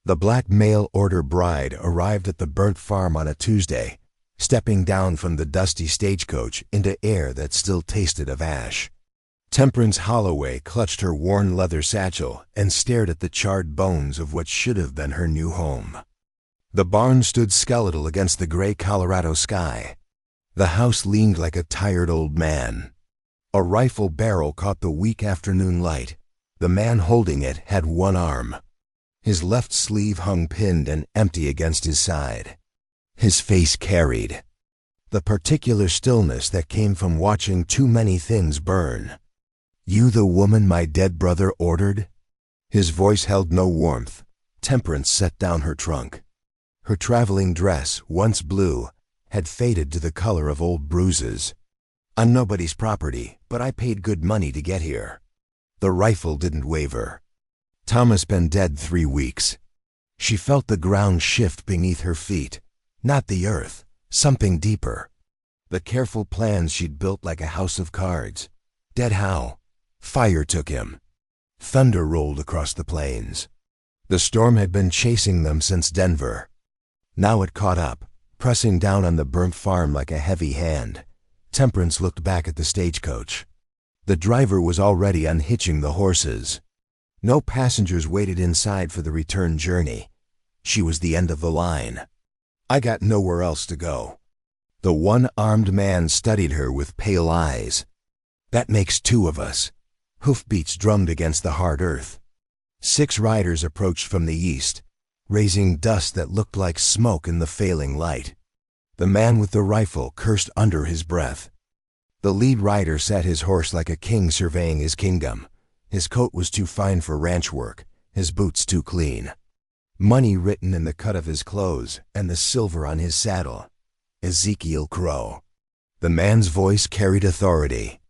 The black mail-order bride arrived at the burnt farm on a Tuesday, stepping down from the dusty stagecoach into air that still tasted of ash. Temperance Holloway clutched her worn leather satchel and stared at the charred bones of what should have been her new home. The barn stood skeletal against the gray Colorado sky. The house leaned like a tired old man. A rifle barrel caught the weak afternoon light. The man holding it had one arm. His left sleeve hung pinned and empty against his side. His face carried the particular stillness that came from watching too many things burn. "You the woman my dead brother ordered?" His voice held no warmth. Temperance set down her trunk. Her traveling dress, once blue, had faded to the color of old bruises. "I'm nobody's property, but I paid good money to get here." The rifle didn't waver. "Thomas been dead 3 weeks." She felt the ground shift beneath her feet. Not the earth, something deeper. The careful plans she'd built like a house of cards. Dead how? Fire took him. Thunder rolled across the plains. The storm had been chasing them since Denver. Now it caught up, pressing down on the burnt farm like a heavy hand. Temperance looked back at the stagecoach. The driver was already unhitching the horses. No passengers waited inside for the return journey. She was the end of the line. "I got nowhere else to go." The one-armed man studied her with pale eyes. "That makes 2 of us." Hoofbeats drummed against the hard earth. 6 riders approached from the east, raising dust that looked like smoke in the failing light. The man with the rifle cursed under his breath. The lead rider sat his horse like a king surveying his kingdom. His coat was too fine for ranch work, his boots too clean. Money written in the cut of his clothes and the silver on his saddle. Ezekiel Crow. The man's voice carried authority.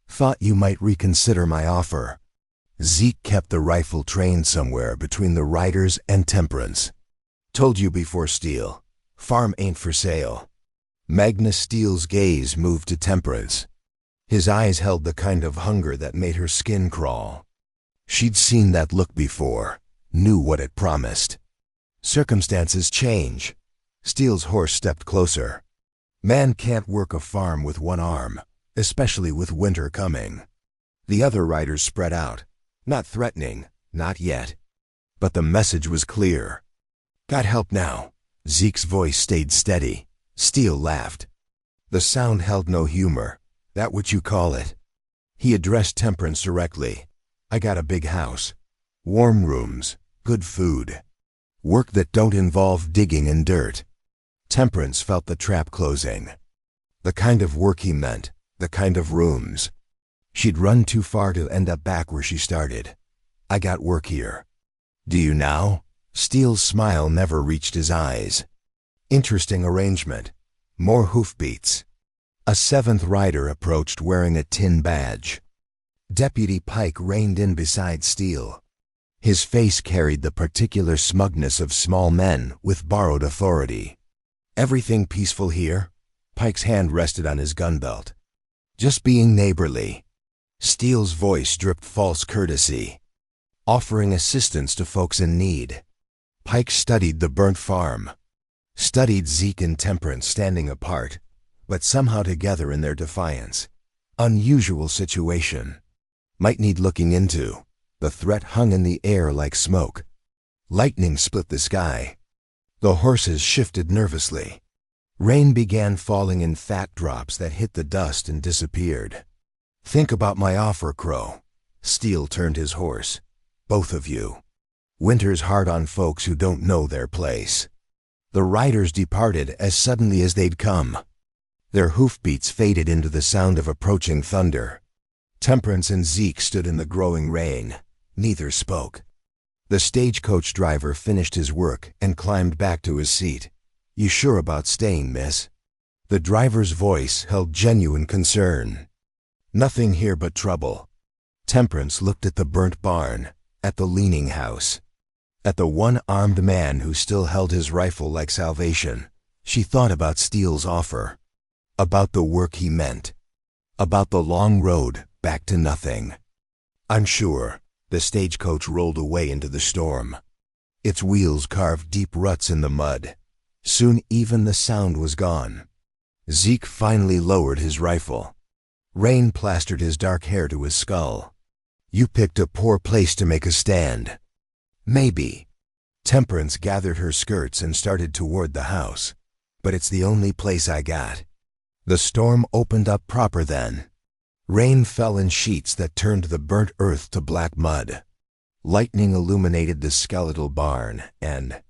"Thought you might reconsider my offer." Zeke kept the rifle trained somewhere between the riders and Temperance. "Told you before, Steele. Farm ain't for sale." Magnus Steele's gaze moved to Temperance. His eyes held the kind of hunger that made her skin crawl. She'd seen that look before, knew what it promised. "Circumstances change." Steele's horse stepped closer. "Man can't work a farm with one arm, especially with winter coming." The other riders spread out. Not threatening, not yet. But the message was clear. "Got help now." Zeke's voice stayed steady. Steele laughed. The sound held no humor. "That what you call it?" He addressed Temperance directly. "I got a big house. Warm rooms, good food. Work that don't involve digging in dirt." Temperance felt the trap closing. The kind of work he meant, the kind of rooms. She'd run too far to end up back where she started. "I got work here." "Do you now?" Steele's smile never reached his eyes. Interesting arrangement. More hoofbeats. A 7th rider approached wearing a tin badge. Deputy Pike reined in beside Steele. His face carried the particular smugness of small men with borrowed authority. "Everything peaceful here?" Pike's hand rested on his gun belt. "Just being neighborly." Steele's voice dripped false courtesy. "Offering assistance to folks in need." Pike studied the burnt farm. Studied Zeke and Temperance standing apart, but somehow together in their defiance. Unusual situation. Might need looking into. The threat hung in the air like smoke. Lightning split the sky. The horses shifted nervously. Rain began falling in fat drops that hit the dust and disappeared. "Think about my offer, Crow." Steele turned his horse. "Both of you. Winter's hard on folks who don't know their place." The riders departed as suddenly as they'd come. Their hoofbeats faded into the sound of approaching thunder. Temperance and Zeke stood in the growing rain. Neither spoke. The stagecoach driver finished his work and climbed back to his seat. "You sure about staying, miss?" The driver's voice held genuine concern. "Nothing here but trouble." Temperance looked at the burnt barn, at the leaning house, at the one-armed man who still held his rifle like salvation. She thought about Steele's offer, about the work he meant, about the long road back to nothing. "I'm sure." The stagecoach rolled away into the storm. Its wheels carved deep ruts in the mud. Soon even the sound was gone. Zeke finally lowered his rifle. Rain plastered his dark hair to his skull. "You picked a poor place to make a stand." "Maybe." Temperance gathered her skirts and started toward the house. "But it's the only place I got." The storm opened up proper then. Rain fell in sheets that turned the burnt earth to black mud. Lightning illuminated the skeletal barn and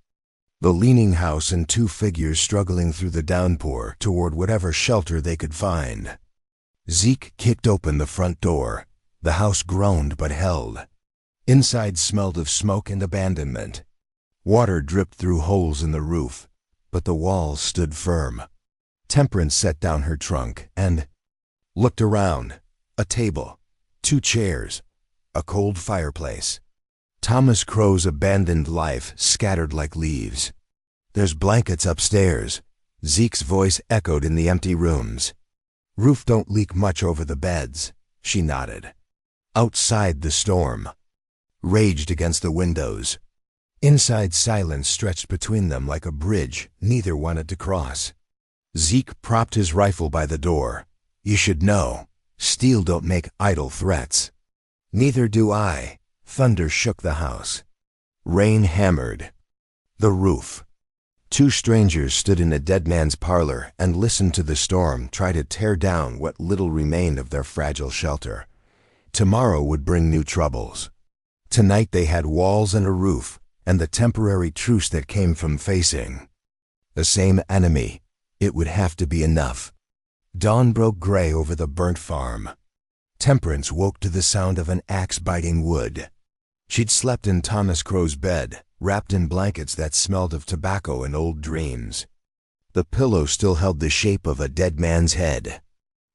the leaning house and two figures struggling through the downpour toward whatever shelter they could find. Zeke kicked open the front door. The house groaned but held. Inside smelled of smoke and abandonment. Water dripped through holes in the roof, but the walls stood firm. Temperance set down her trunk and looked around. A table, 2 chairs, a cold fireplace. Thomas Crow's abandoned life scattered like leaves. "There's blankets upstairs." Zeke's voice echoed in the empty rooms. "Roof don't leak much over the beds." She nodded. Outside, the storm raged against the windows. Inside, silence stretched between them like a bridge neither wanted to cross. Zeke propped his rifle by the door. "You should know. Steel don't make idle threats." "Neither do I." Thunder shook the house. Rain hammered the roof. 2 strangers stood in a dead man's parlor and listened to the storm try to tear down what little remained of their fragile shelter. Tomorrow would bring new troubles. Tonight they had walls and a roof, and the temporary truce that came from facing the same enemy. It would have to be enough. Dawn broke gray over the burnt farm. Temperance woke to the sound of an axe biting wood. She'd slept in Thomas Crow's bed, wrapped in blankets that smelled of tobacco and old dreams. The pillow still held the shape of a dead man's head.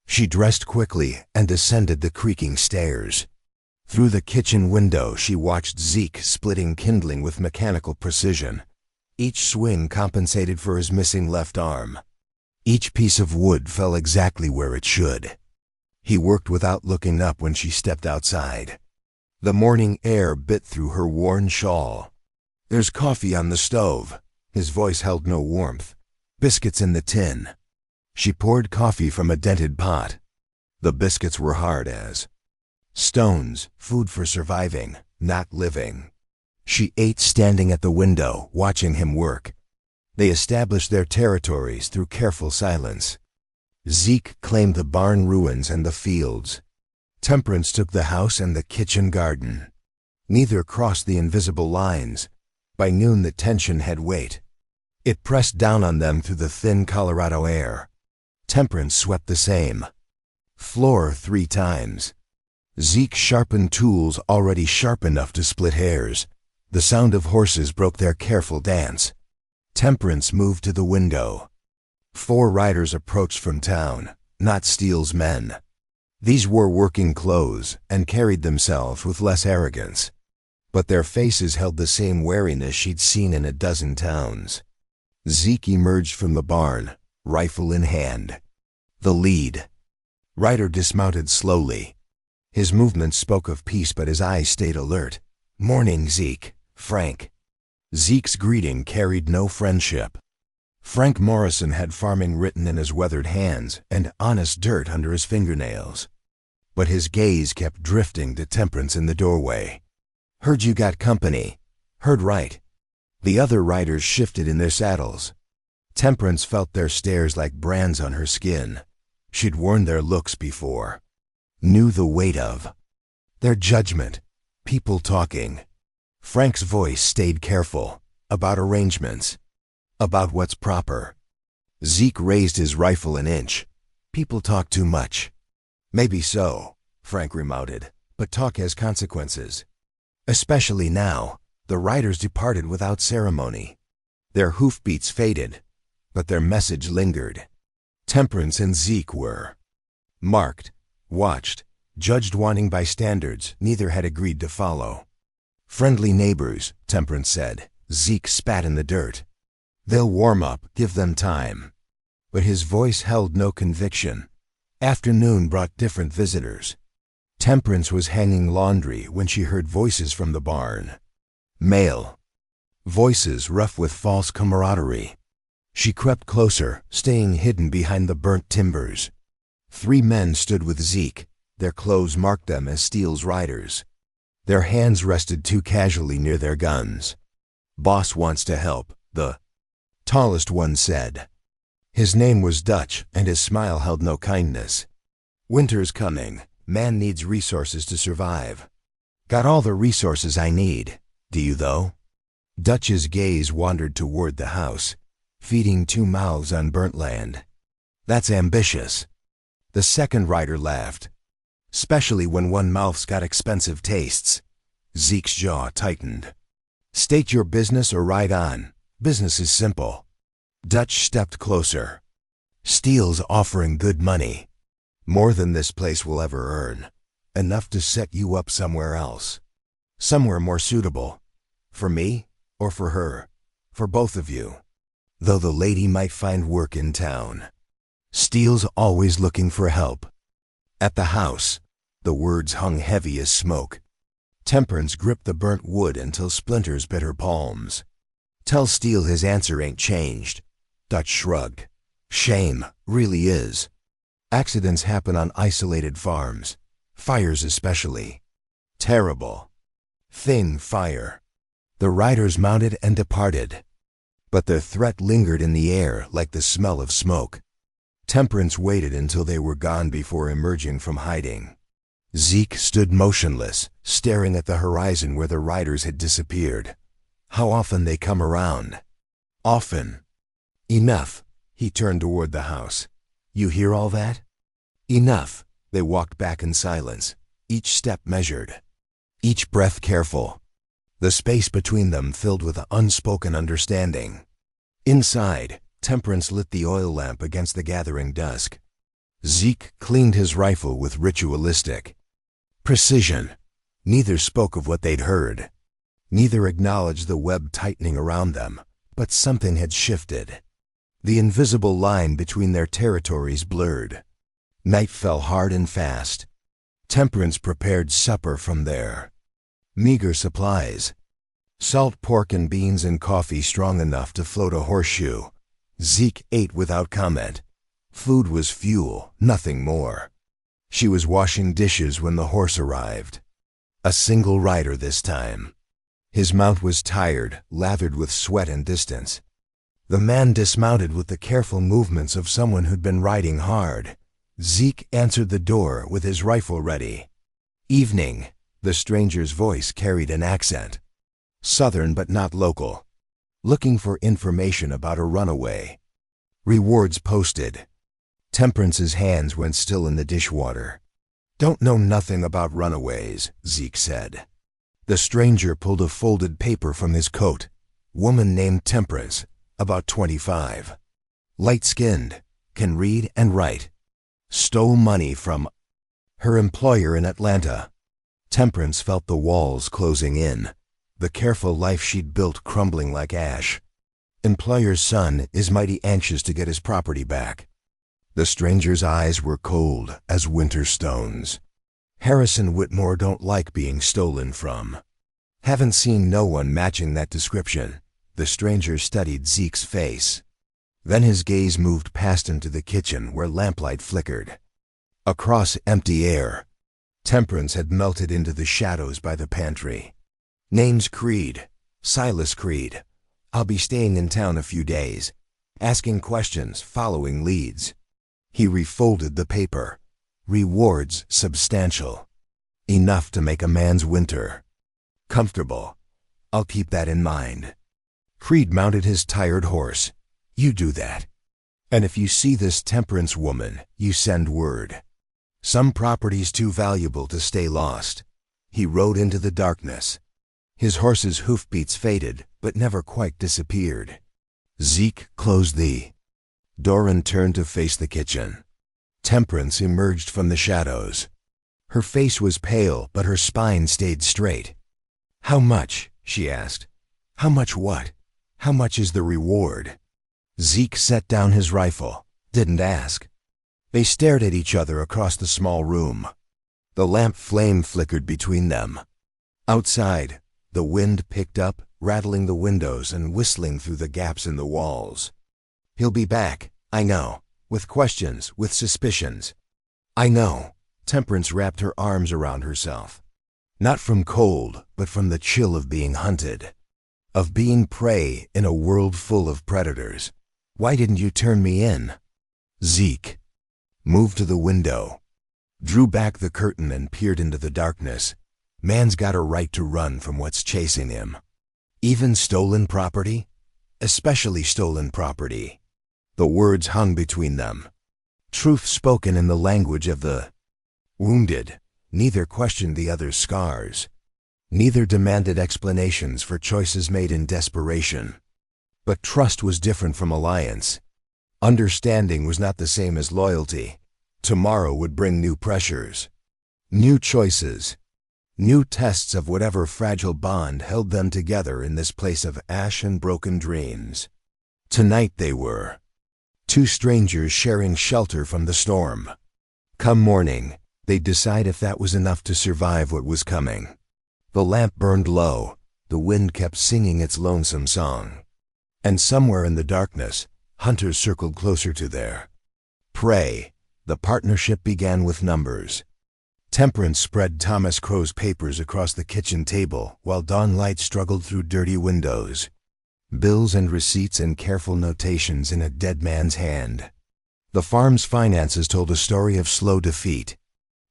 She dressed quickly and descended the creaking stairs. Through the kitchen window she watched Zeke splitting kindling with mechanical precision. Each swing compensated for his missing left arm. Each piece of wood fell exactly where it should. He worked without looking up when she stepped outside. The morning air bit through her worn shawl. "There's coffee on the stove." His voice held no warmth. "Biscuits in the tin." She poured coffee from a dented pot. The biscuits were hard as stones, food for surviving, not living. She ate standing at the window, watching him work. They established their territories through careful silence. Zeke claimed the barn ruins and the fields. Temperance took the house and the kitchen garden. Neither crossed the invisible lines. By noon the tension had weight. It pressed down on them through the thin Colorado air. Temperance swept the same floor 3 times. Zeke sharpened tools already sharp enough to split hairs. The sound of horses broke their careful dance. Temperance moved to the window. 4 riders approached from town, not Steele's men. These wore working clothes and carried themselves with less arrogance. But their faces held the same wariness she'd seen in a dozen towns. Zeke emerged from the barn, rifle in hand. The lead rider dismounted slowly. His movements spoke of peace, but his eyes stayed alert. "Morning, Zeke." "Frank." Zeke's greeting carried no friendship. Frank Morrison had farming written in his weathered hands and honest dirt under his fingernails. But his gaze kept drifting to Temperance in the doorway. "Heard you got company." "Heard right." The other riders shifted in their saddles. Temperance felt their stares like brands on her skin. She'd worn their looks before. Knew the weight of their judgment. People talking. Frank's voice stayed careful. About arrangements. About what's proper. Zeke raised his rifle an inch. "People talk too much." "Maybe so," Frank remounted, "but talk has consequences. Especially now." The riders departed without ceremony. Their hoofbeats faded, but their message lingered. Temperance and Zeke were marked, watched, judged, wanting by standards neither had agreed to follow. "Friendly neighbors," Temperance said. Zeke spat in the dirt. "They'll warm up, give them time." But his voice held no conviction. Afternoon brought different visitors. Temperance was hanging laundry when she heard voices from the barn. Male. voices rough with false camaraderie. She crept closer, staying hidden behind the burnt timbers. 3 men stood with Zeke. Their clothes marked them as Steele's riders. Their hands rested too casually near their guns. "Boss wants to help," the tallest one said. His name was Dutch, and his smile held no kindness. "Winter's coming. Man needs resources to survive." "Got all the resources I need. Do you, though?" Dutch's gaze wandered toward the house, feeding 2 mouths on burnt land. "That's ambitious." The second rider laughed. "Especially when one mouth's got expensive tastes." Zeke's jaw tightened. "State your business or ride on. Business is simple." Dutch stepped closer. "Steele's offering good money. More than this place will ever earn. Enough to set you up somewhere else. Somewhere more suitable. For me or for her. For both of you. Though the lady might find work in town. Steele's always looking for help." At the house, the words hung heavy as smoke. Temperance gripped the burnt wood until splinters bit her palms. "Tell Steele his answer ain't changed." Dutch shrugged. "Shame, really is. Accidents happen on isolated farms. Fires especially. Terrible. Thin fire." The riders mounted and departed. But their threat lingered in the air like the smell of smoke. Temperance waited until they were gone before emerging from hiding. Zeke stood motionless, staring at the horizon where the riders had disappeared. "How often they come around?" "Often." "Enough." He turned toward the house. "You hear all that?" "Enough." They walked back in silence, each step measured, each breath careful. The space between them filled with unspoken understanding. Inside, Temperance lit the oil lamp against the gathering dusk. Zeke cleaned his rifle with ritualistic precision. Neither spoke of what they'd heard. Neither acknowledged the web tightening around them, but something had shifted. The invisible line between their territories blurred. Night fell hard and fast. Temperance prepared supper from there. Meager supplies. Salt pork and beans and coffee strong enough to float a horseshoe. Zeke ate without comment. Food was fuel, nothing more. She was washing dishes when the horse arrived. A single rider this time. His mount was tired, lathered with sweat and distance. The man dismounted with the careful movements of someone who'd been riding hard. Zeke answered the door with his rifle ready. "Evening." The stranger's voice carried an accent. Southern but not local. "Looking for information about a runaway. Rewards posted." Temperance's hands went still in the dishwater. "Don't know nothing about runaways," Zeke said. The stranger pulled a folded paper from his coat. "Woman named Temperance, about 25. Light-skinned, can read and write. Stole money from her employer in Atlanta." Temperance felt the walls closing in, the careful life she'd built crumbling like ash. "Employer's son is mighty anxious to get his property back." The stranger's eyes were cold as winter stones. "Harrison Whitmore don't like being stolen from." "Haven't seen no one matching that description." The stranger studied Zeke's face. Then his gaze moved past him to the kitchen where lamplight flickered. Across empty air, Temperance had melted into the shadows by the pantry. "Name's Creed. Silas Creed. I'll be staying in town a few days. Asking questions, following leads." He refolded the paper. "Rewards substantial. Enough to make a man's winter. Comfortable. I'll keep that in mind." Creed mounted his tired horse. "You do that. And if you see this Temperance woman, you send word. Some property's too valuable to stay lost." He rode into the darkness. His horse's hoofbeats faded, but never quite disappeared. Zeke closed the door and turned to face the kitchen. Temperance emerged from the shadows. Her face was pale, but her spine stayed straight. "How much?" she asked. "How much what? How much is the reward?" Zeke set down his rifle, didn't ask. They stared at each other across the small room. The lamp flame flickered between them. Outside, The wind picked up, rattling the windows and whistling through the gaps in the walls. He'll be back, I know, with questions, with suspicions. I know. Temperance wrapped her arms around herself. Not from cold, but from the chill of being hunted. Of being prey in a world full of predators. Why didn't you turn me in? Zeke moved to the window, drew back the curtain and peered into the darkness. Man's got a right to run from what's chasing him. Even stolen property? Especially stolen property. The words hung between them. Truth spoken in the language of the wounded. Neither questioned the other's scars. Neither demanded explanations for choices made in desperation. But trust was different from alliance. Understanding was not the same as loyalty. Tomorrow would bring new pressures, new choices, new tests of whatever fragile bond held them together in this place of ash and broken dreams. Tonight they were two strangers sharing shelter from the storm. Come morning, they'd decide if that was enough to survive what was coming. The lamp burned low, the wind kept singing its lonesome song. And somewhere in the darkness, hunters circled closer to their prey. The partnership began with numbers. Temperance spread Thomas Crow's papers across the kitchen table while dawn light struggled through dirty windows. Bills and receipts and careful notations in a dead man's hand. The farm's finances told a story of slow defeat.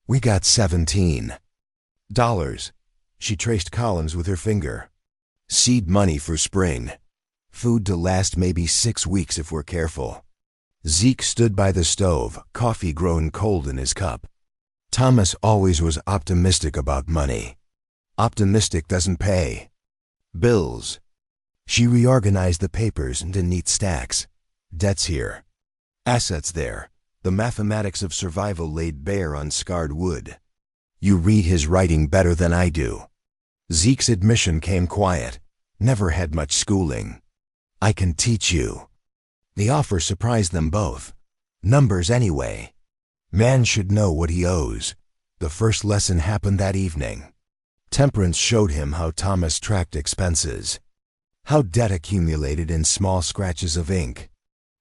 We got $17. She traced columns with her finger. Seed money for spring. Food to last maybe 6 weeks if we're careful. Zeke stood by the stove, coffee grown cold in his cup. Thomas always was optimistic about money. Optimistic doesn't pay. Bills. She reorganized the papers into neat stacks. Debts here. Assets there. The mathematics of survival laid bare on scarred wood. You read his writing better than I do. Zeke's admission came quiet. Never had much schooling. I can teach you. The offer surprised them both. Numbers anyway. Man should know what he owes. The first lesson happened that evening. Temperance showed him how Thomas tracked expenses. How debt accumulated in small scratches of ink.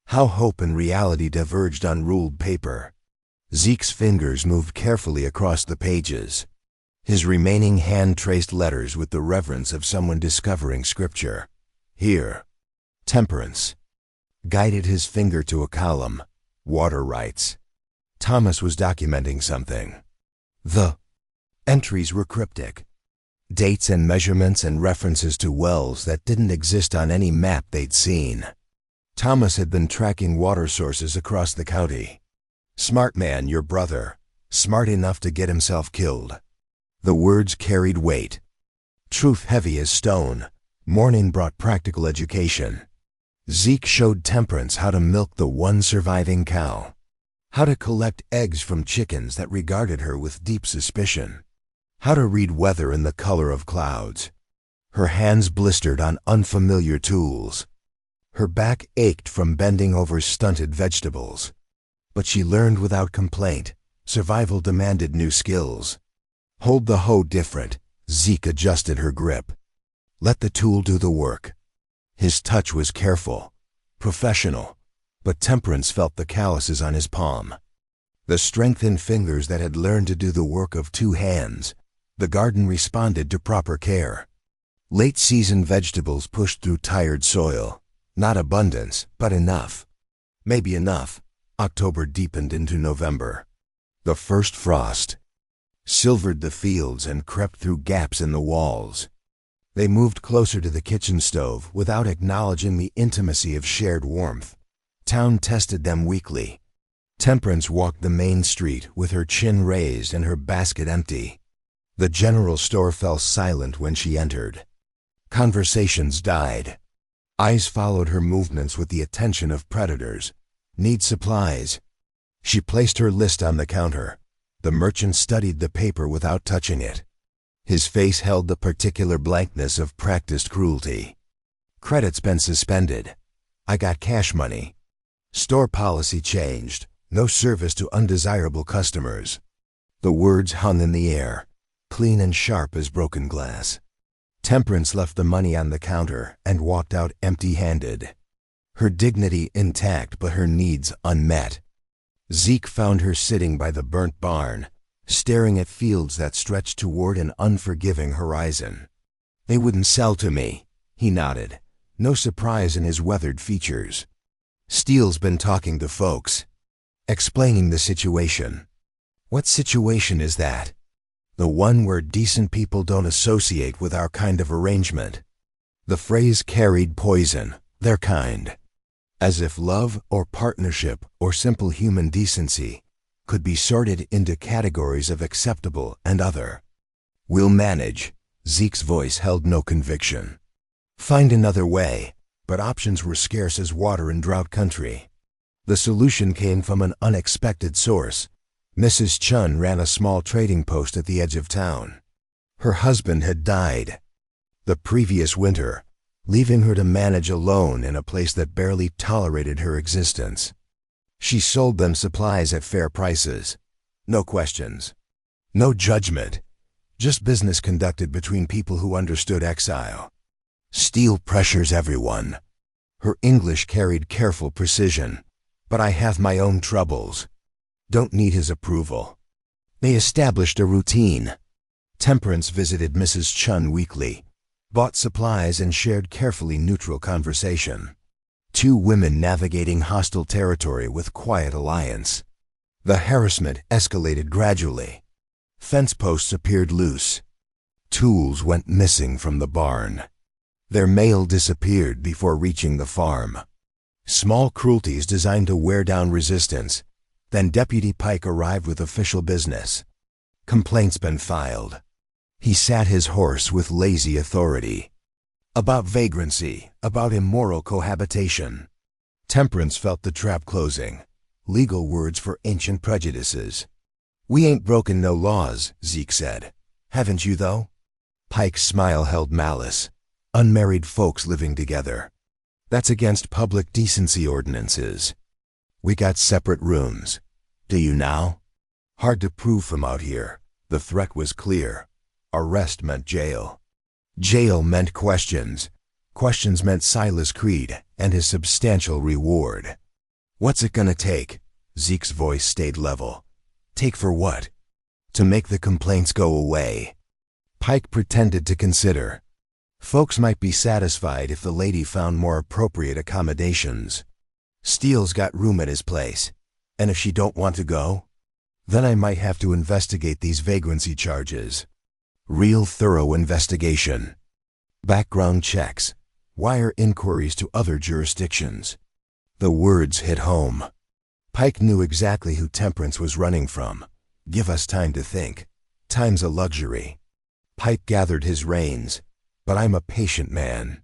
How hope and reality diverged on ruled paper. Zeke's fingers moved carefully across the pages. His remaining hand traced letters with the reverence of someone discovering scripture. Here. Temperance guided his finger to a column. Water rights. Thomas was documenting something. The entries were cryptic. Dates and measurements and references to wells that didn't exist on any map they'd seen. Thomas had been tracking water sources across the county. Smart man, your brother. Smart enough to get himself killed. The words carried weight. Truth heavy as stone. Morning brought practical education. Zeke showed Temperance how to milk the one surviving cow. How to collect eggs from chickens that regarded her with deep suspicion. How to read weather in the color of clouds. Her hands blistered on unfamiliar tools. Her back ached from bending over stunted vegetables. But she learned without complaint. Survival demanded new skills. Hold the hoe different. Zeke adjusted her grip. Let the tool do the work. His touch was careful, professional, but Temperance felt the calluses on his palm. The strengthened fingers that had learned to do the work of 2 hands. The garden responded to proper care. Late-season vegetables pushed through tired soil. Not abundance, but enough. Maybe enough. October deepened into November. The first frost silvered the fields and crept through gaps in the walls. They moved closer to the kitchen stove without acknowledging the intimacy of shared warmth. Town tested them weekly. Temperance walked the main street with her chin raised and her basket empty. The general store fell silent when she entered. Conversations died. Eyes followed her movements with the attention of predators. Need supplies. She placed her list on the counter. The merchant studied the paper without touching it. His face held the particular blankness of practiced cruelty. Credit's been suspended. I got cash money. Store policy changed. No service to undesirable customers. The words hung in the air, clean and sharp as broken glass. Temperance left the money on the counter and walked out empty-handed. Her dignity intact but her needs unmet. Zeke found her sitting by the burnt barn, staring at fields that stretched toward an unforgiving horizon. "They wouldn't sell to me," he nodded, no surprise in his weathered features. "Steele's been talking to folks, explaining the situation." "What situation is that?" "The one where decent people don't associate with our kind of arrangement." The phrase carried poison, their kind. As if love or partnership or simple human decency could be sorted into categories of acceptable and other. "We'll manage." Zeke's voice held no conviction. "Find another way," but options were scarce as water in drought country. The solution came from an unexpected source. Mrs. Chun ran a small trading post at the edge of town. Her husband had died the previous winter, leaving her to manage alone in a place that barely tolerated her existence. She sold them supplies at fair prices. No questions. No judgment. Just business conducted between people who understood exile. "Steele pressures everyone." Her English carried careful precision. "But I have my own troubles. Don't need his approval." They established a routine. Temperance visited Mrs. Chun weekly, bought supplies and shared carefully neutral conversation. Two women navigating hostile territory with quiet alliance. The harassment escalated gradually. Fence posts appeared loose. Tools went missing from the barn. Their mail disappeared before reaching the farm. Small cruelties designed to wear down resistance. Then Deputy Pike arrived with official business. "Complaints been filed." He sat his horse with lazy authority. "About vagrancy, about immoral cohabitation." Temperance felt the trap closing. Legal words for ancient prejudices. "We ain't broken no laws," Zeke said. "Haven't you, though?" Pike's smile held malice. "Unmarried folks living together. That's against public decency ordinances. We got separate rooms. Do you now?" Hard to prove from out here. The threat was clear. Arrest meant jail. Jail meant questions. Questions meant Silas Creed and his substantial reward. "What's it gonna take?" Zeke's voice stayed level. "Take for what?" "To make the complaints go away." Pike pretended to consider. "Folks might be satisfied if the lady found more appropriate accommodations. Steele's got room at his place. And if she don't want to go? Then I might have to investigate these vagrancy charges. Real thorough investigation. Background checks. Wire inquiries to other jurisdictions." The words hit home. Pike knew exactly who Temperance was running from. Give us time to think. Time's a luxury. Pike gathered his reins. "But I'm a patient man.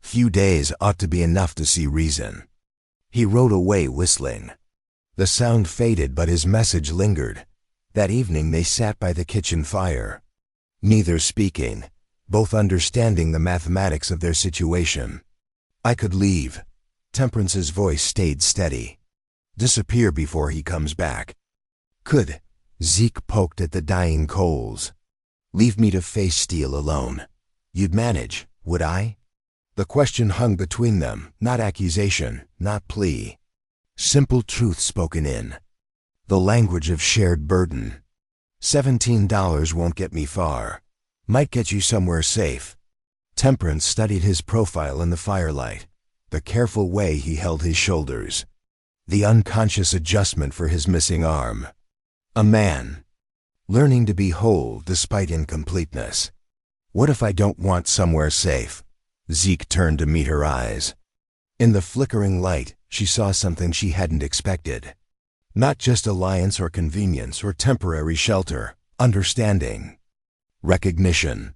Few days ought to be enough to see reason." He rode away whistling. The sound faded, but his message lingered. That evening they sat by the kitchen fire. Neither speaking, both understanding the mathematics of their situation. "I could leave." Temperance's voice stayed steady. "Disappear before he comes back." "Could." Zeke poked at the dying coals. "Leave me to face Steele alone. You'd manage, would I?" The question hung between them, not accusation, not plea. Simple truth spoken in. The language of shared burden. $17 won't get me far. Might get you somewhere safe." Temperance studied his profile in the firelight, the careful way he held his shoulders, the unconscious adjustment for his missing arm. A man, learning to be whole despite incompleteness. "What if I don't want somewhere safe?" Zeke turned to meet her eyes. In the flickering light, she saw something she hadn't expected. Not just alliance or convenience or temporary shelter, understanding. Recognition.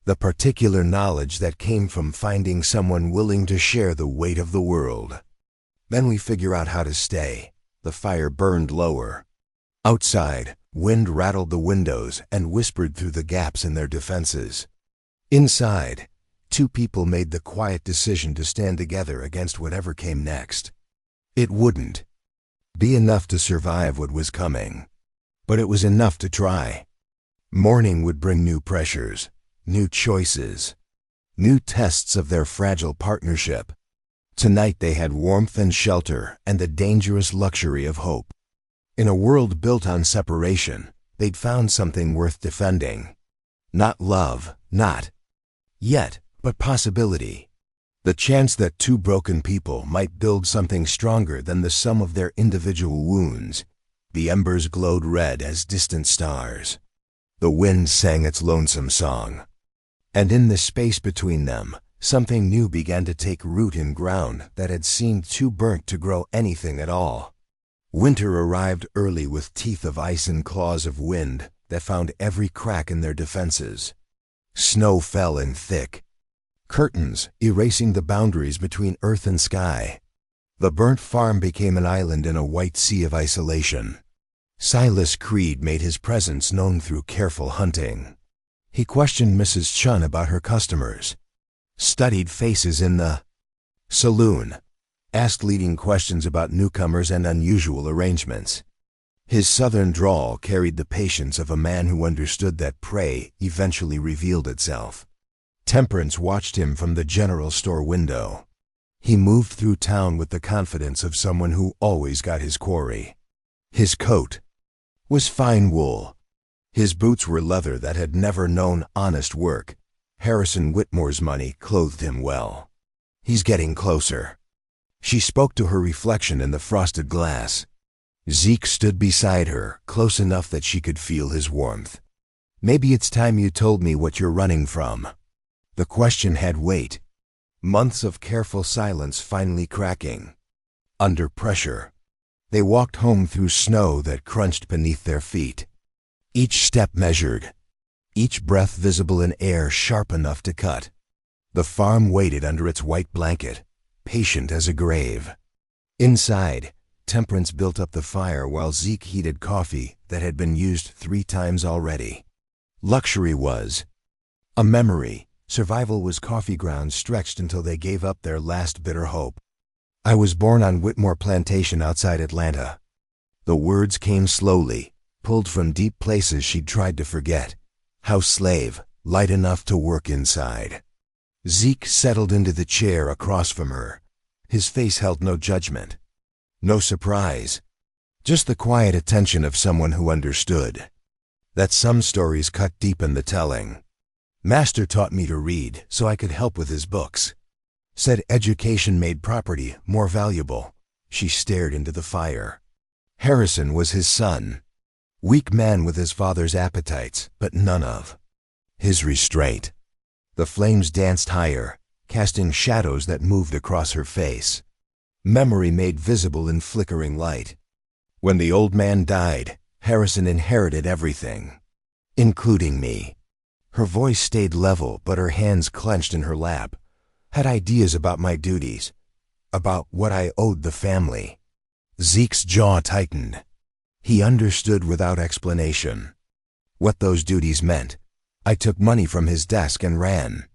The particular knowledge that came from finding someone willing to share the weight of the world. "Then we figure out how to stay." The fire burned lower. Outside, wind rattled the windows and whispered through the gaps in their defenses. Inside, two people made the quiet decision to stand together against whatever came next. It wouldn't be enough to survive what was coming, but it was enough to try. Morning would bring new pressures, new choices, new tests of their fragile partnership. Tonight they had warmth and shelter and the dangerous luxury of hope. In a world built on separation, they'd found something worth defending. Not love, not yet, but possibility. The chance that two broken people might build something stronger than the sum of their individual wounds. The embers glowed red as distant stars. The wind sang its lonesome song. And in the space between them, something new began to take root in ground that had seemed too burnt to grow anything at all. Winter arrived early with teeth of ice and claws of wind that found every crack in their defenses. Snow fell in thick curtains, erasing the boundaries between earth and sky. The burnt farm became an island in a white sea of isolation. Silas Creed made his presence known through careful hunting. He questioned Mrs. Chun about her customers, studied faces in the saloon, asked leading questions about newcomers and unusual arrangements. His southern drawl carried the patience of a man who understood that prey eventually revealed itself. Temperance watched him from the general store window. He moved through town with the confidence of someone who always got his quarry. His coat was fine wool. His boots were leather that had never known honest work. Harrison Whitmore's money clothed him well. He's getting closer. She spoke to her reflection in the frosted glass. Zeke stood beside her, close enough that she could feel his warmth. Maybe it's time you told me what you're running from. The question had weight. Months of careful silence finally cracking. Under pressure, they walked home through snow that crunched beneath their feet. Each step measured, each breath visible in air sharp enough to cut. The farm waited under its white blanket, patient as a grave. Inside, Temperance built up the fire while Zeke heated coffee that had been used 3 times already. Luxury was a memory. Survival was coffee grounds stretched until they gave up their last bitter hope. I was born on Whitmore Plantation outside Atlanta. The words came slowly, pulled from deep places she'd tried to forget. House slave, light enough to work inside. Zeke settled into the chair across from her. His face held no judgment, no surprise, just the quiet attention of someone who understood that some stories cut deep in the telling. Master taught me to read so I could help with his books. Said education made property more valuable. She stared into the fire. Harrison was his son. Weak man with his father's appetites, but none of his restraint. The flames danced higher, casting shadows that moved across her face. Memory made visible in flickering light. When the old man died, Harrison inherited everything, including me. Her voice stayed level, but her hands clenched in her lap. Had ideas about my duties, about what I owed the family. Zeke's jaw tightened. He understood without explanation what those duties meant. I took money from his desk and ran.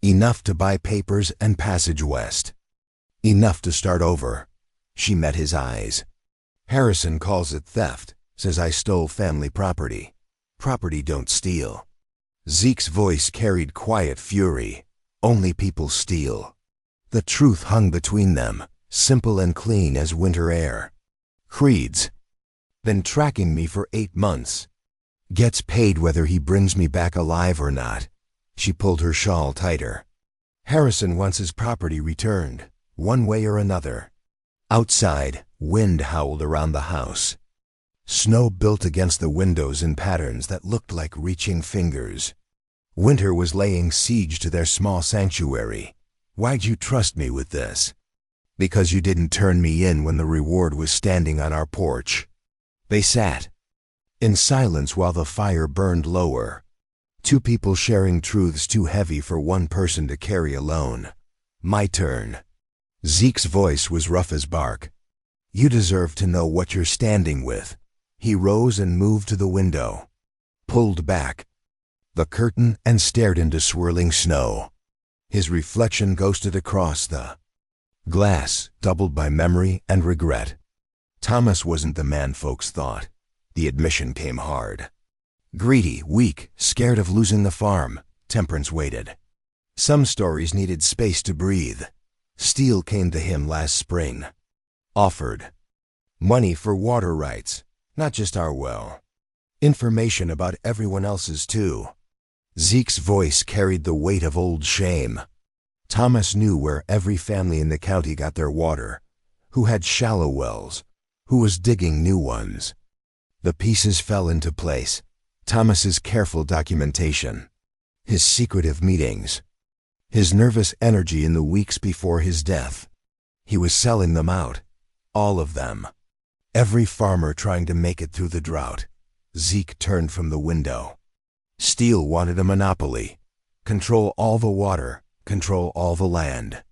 Enough to buy papers and passage west. Enough to start over. She met his eyes. Harrison calls it theft, says I stole family property. Property don't steal. Zeke's voice carried quiet fury. Only people steal. The truth hung between them, simple and clean as winter air. Creed's been tracking me for 8 months. Gets paid whether he brings me back alive or not. She pulled her shawl tighter. Harrison wants his property returned, one way or another. Outside, wind howled around the house. Snow built against the windows in patterns that looked like reaching fingers. Winter was laying siege to their small sanctuary. Why'd you trust me with this? Because you didn't turn me in when the reward was standing on our porch. They sat in silence while the fire burned lower. 2 people sharing truths too heavy for one person to carry alone. My turn. Zeke's voice was rough as bark. You deserve to know what you're standing with. He rose and moved to the window, pulled back the curtain and stared into swirling snow. His reflection ghosted across the glass, doubled by memory and regret. Thomas wasn't the man folks thought. The admission came hard. Greedy, weak, scared of losing the farm, Temperance waited. Some stories needed space to breathe. Steele came to him last spring. Offered money for water rights, not just our well. Information about everyone else's too. Zeke's voice carried the weight of old shame. Thomas knew where every family in the county got their water, who had shallow wells, who was digging new ones. The pieces fell into place. Thomas's careful documentation, his secretive meetings, his nervous energy in the weeks before his death. He was selling them out, all of them. Every farmer trying to make it through the drought. Zeke turned from the window. Steele wanted a monopoly. Control all the water, control all the land.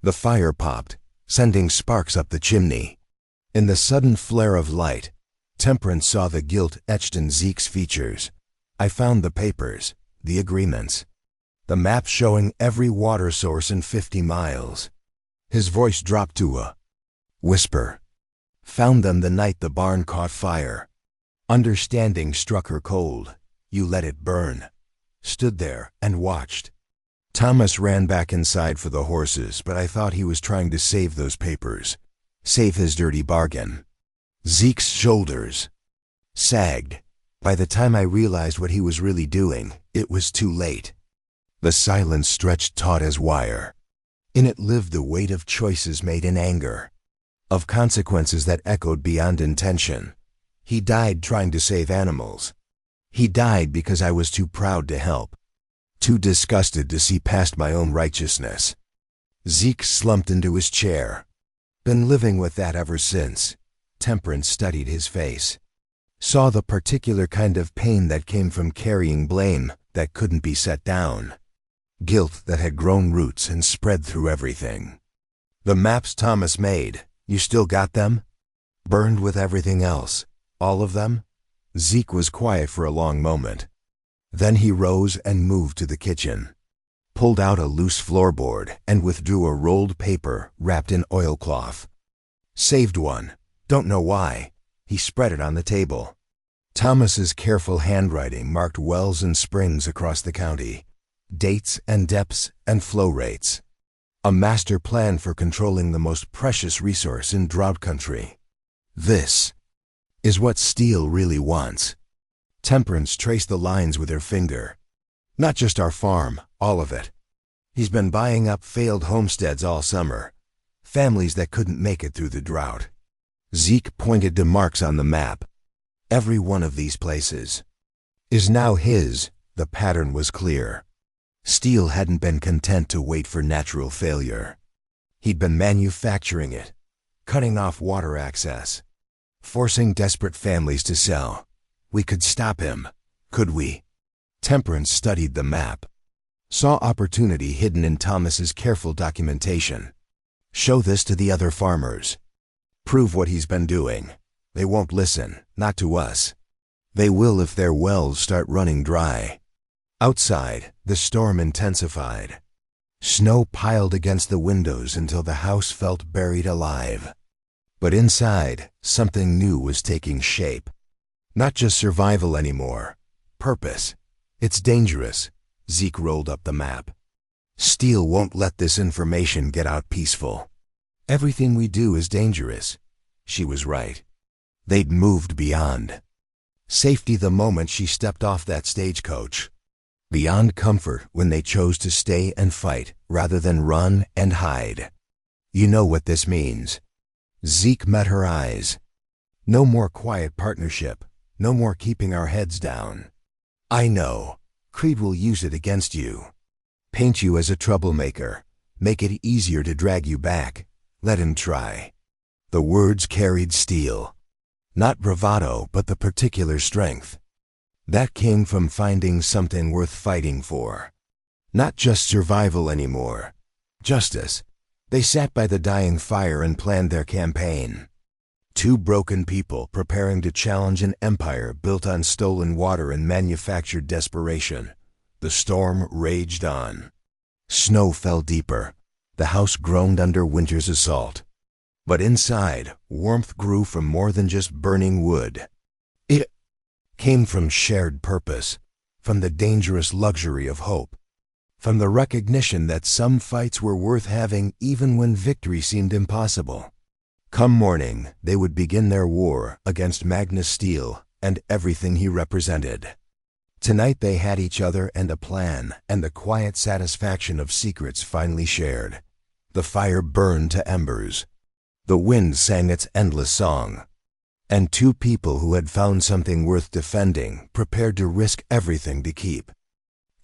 The fire popped, sending sparks up the chimney. In the sudden flare of light, Temperance saw the guilt etched in Zeke's features. I found the papers, the agreements, the maps showing every water source in 50 miles. His voice dropped to a whisper. Found them the night the barn caught fire. Understanding struck her cold. You let it burn. Stood there and watched. Thomas ran back inside for the horses, but I thought he was trying to save those papers. Save his dirty bargain. Zeke's shoulders sagged. By the time I realized what he was really doing, it was too late. The silence stretched taut as wire. In it lived the weight of choices made in anger, of consequences that echoed beyond intention. He died trying to save animals. He died because I was too proud to help, too disgusted to see past my own righteousness. Zeke slumped into his chair. Been living with that ever since. Temperance studied his face. Saw the particular kind of pain that came from carrying blame that couldn't be set down. Guilt that had grown roots and spread through everything. The maps Thomas made, you still got them? Burned with everything else. All of them? Zeke was quiet for a long moment. Then he rose and moved to the kitchen. Pulled out a loose floorboard and withdrew a rolled paper wrapped in oilcloth. Saved one. Don't know why. He spread it on the table. Thomas's careful handwriting marked wells and springs across the county. Dates and depths and flow rates. A master plan for controlling the most precious resource in drought country. This is what Steele really wants. Temperance traced the lines with her finger. Not just our farm, all of it. He's been buying up failed homesteads all summer. Families that couldn't make it through the drought. Zeke pointed to marks on the map. Every one of these places is now his. The pattern was clear. Steele hadn't been content to wait for natural failure. He'd been manufacturing it, cutting off water access, forcing desperate families to sell. We could stop him, could we? Temperance studied the map. Saw opportunity hidden in Thomas's careful documentation. Show this to the other farmers. Prove what he's been doing. They won't listen, not to us. They will if their wells start running dry. Outside, the storm intensified. Snow piled against the windows until the house felt buried alive. But inside, something new was taking shape. Not just survival anymore. Purpose. It's dangerous. Zeke rolled up the map. Steele won't let this information get out peaceful. Everything we do is dangerous. She was right. They'd moved beyond safety the moment she stepped off that stagecoach. Beyond comfort when they chose to stay and fight rather than run and hide. You know what this means. Zeke met her eyes. No more quiet partnership. No more keeping our heads down. I know. Creed will use it against you. Paint you as a troublemaker. Make it easier to drag you back. Let him try. The words carried steel. Not bravado, but the particular strength. That came from finding something worth fighting for. Not just survival anymore. Justice. They sat by the dying fire and planned their campaign. Two broken people preparing to challenge an empire built on stolen water and manufactured desperation. The storm raged on. Snow fell deeper. The house groaned under winter's assault. But inside, warmth grew from more than just burning wood. It came from shared purpose, from the dangerous luxury of hope. from the recognition that some fights were worth having even when victory seemed impossible. Come morning, they would begin their war against Magnus Steel and everything he represented. Tonight they had each other and a plan, and the quiet satisfaction of secrets finally shared. The fire burned to embers. The wind sang its endless song. And two people who had found something worth defending, prepared to risk everything to keep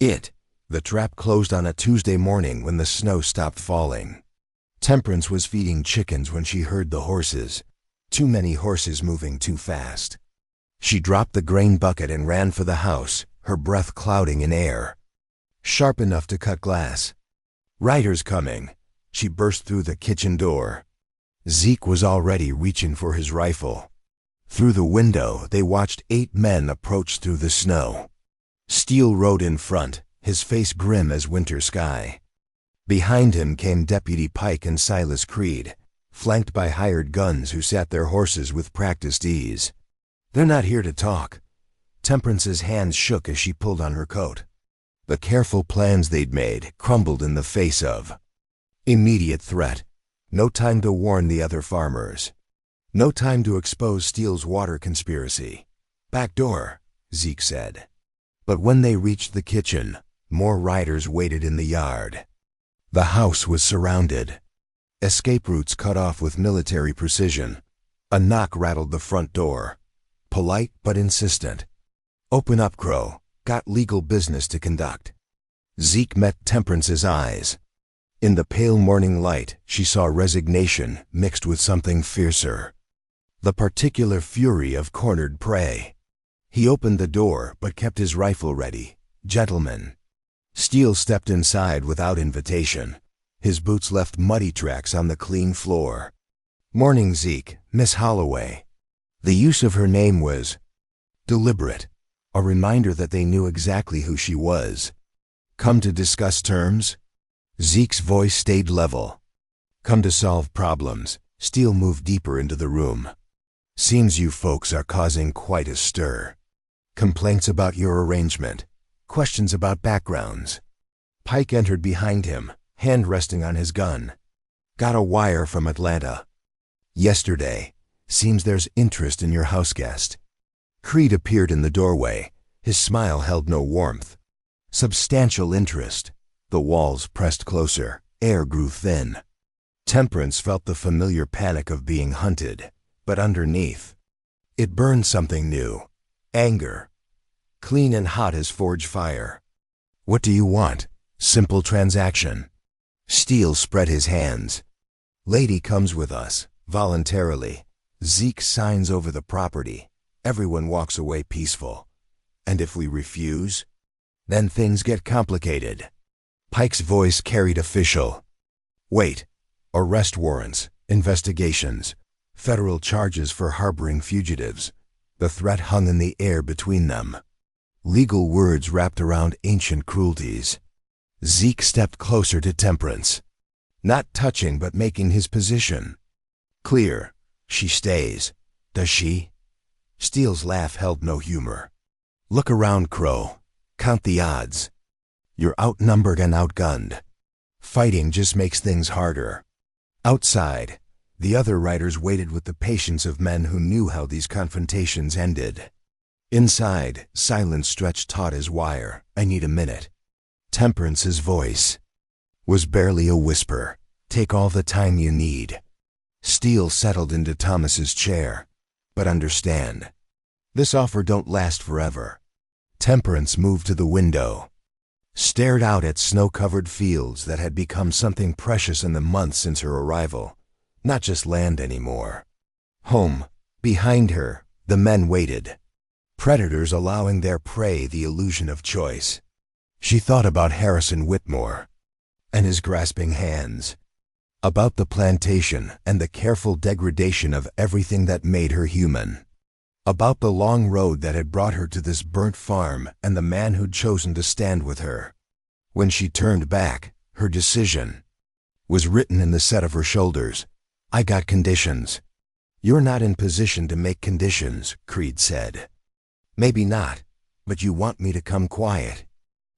it. The trap closed on a Tuesday morning when the snow stopped falling. Temperance was feeding chickens when she heard the horses. Too many horses moving too fast. She dropped the grain bucket and ran for the house, her breath clouding in air. Sharp enough to cut glass. Riders coming. She burst through the kitchen door. Zeke was already reaching for his rifle. Through the window, they watched 8 men approach through the snow. Steele rode in front, his face grim as winter sky. Behind him came Deputy Pike and Silas Creed, flanked by hired guns who sat their horses with practiced ease. "They're not here to talk." Temperance's hands shook as she pulled on her coat. The careful plans they'd made crumbled in the face of immediate threat. No time to warn the other farmers. No time to expose Steele's water conspiracy. "Back door," Zeke said. But when they reached the kitchen, more riders waited in the yard. The house was surrounded. Escape routes cut off with military precision. A knock rattled the front door. Polite but insistent. "Open up, Crow. Got legal business to conduct." Zeke met Temperance's eyes. In the pale morning light, she saw resignation mixed with something fiercer. The particular fury of cornered prey. He opened the door but kept his rifle ready. "Gentlemen." Steele stepped inside without invitation. His boots left muddy tracks on the clean floor. "Morning, Zeke, Miss Holloway." The use of her name was deliberate, a reminder that they knew exactly who she was. "Come to discuss terms?" Zeke's voice stayed level. "Come to solve problems." Steele moved deeper into the room. "Seems you folks are causing quite a stir. Complaints about your arrangement. Questions about backgrounds." Pike entered behind him, hand resting on his gun. "Got a wire from Atlanta. Yesterday. Seems there's interest in your houseguest." Creed appeared in the doorway. His smile held no warmth. Substantial interest. The walls pressed closer. Air grew thin. Temperance felt the familiar panic of being hunted, but underneath, it burned something new. Anger. Clean and hot as forge fire. "What do you want? Simple transaction." Steele spread his hands. "Lady comes with us, voluntarily. Zeke signs over the property. Everyone walks away peaceful. And if we refuse, then things get complicated." Pike's voice carried official. "Wait. Arrest warrants, investigations, federal charges for harboring fugitives." The threat hung in the air between them. Legal words wrapped around ancient cruelties. Zeke stepped closer to Temperance. Not touching but making his position clear. "She stays. Does she?" Steele's laugh held no humor. "Look around, Crow. Count the odds. You're outnumbered and outgunned. Fighting just makes things harder." Outside, the other riders waited with the patience of men who knew how these confrontations ended. Inside, silence stretched taut as wire. "I need a minute." Temperance's voice was barely a whisper. "Take all the time you need." Steele settled into Thomas's chair. "But understand, this offer don't last forever." Temperance moved to the window, stared out at snow-covered fields that had become something precious in the months since her arrival. Not just land anymore. Home. Behind her, the men waited. Predators allowing their prey the illusion of choice. She thought about Harrison Whitmore and his grasping hands. About the plantation and the careful degradation of everything that made her human. About the long road that had brought her to this burnt farm and the man who'd chosen to stand with her. When she turned back, her decision was written in the set of her shoulders. "I got conditions." "You're not in position to make conditions," Creed said. "Maybe not, but you want me to come quiet.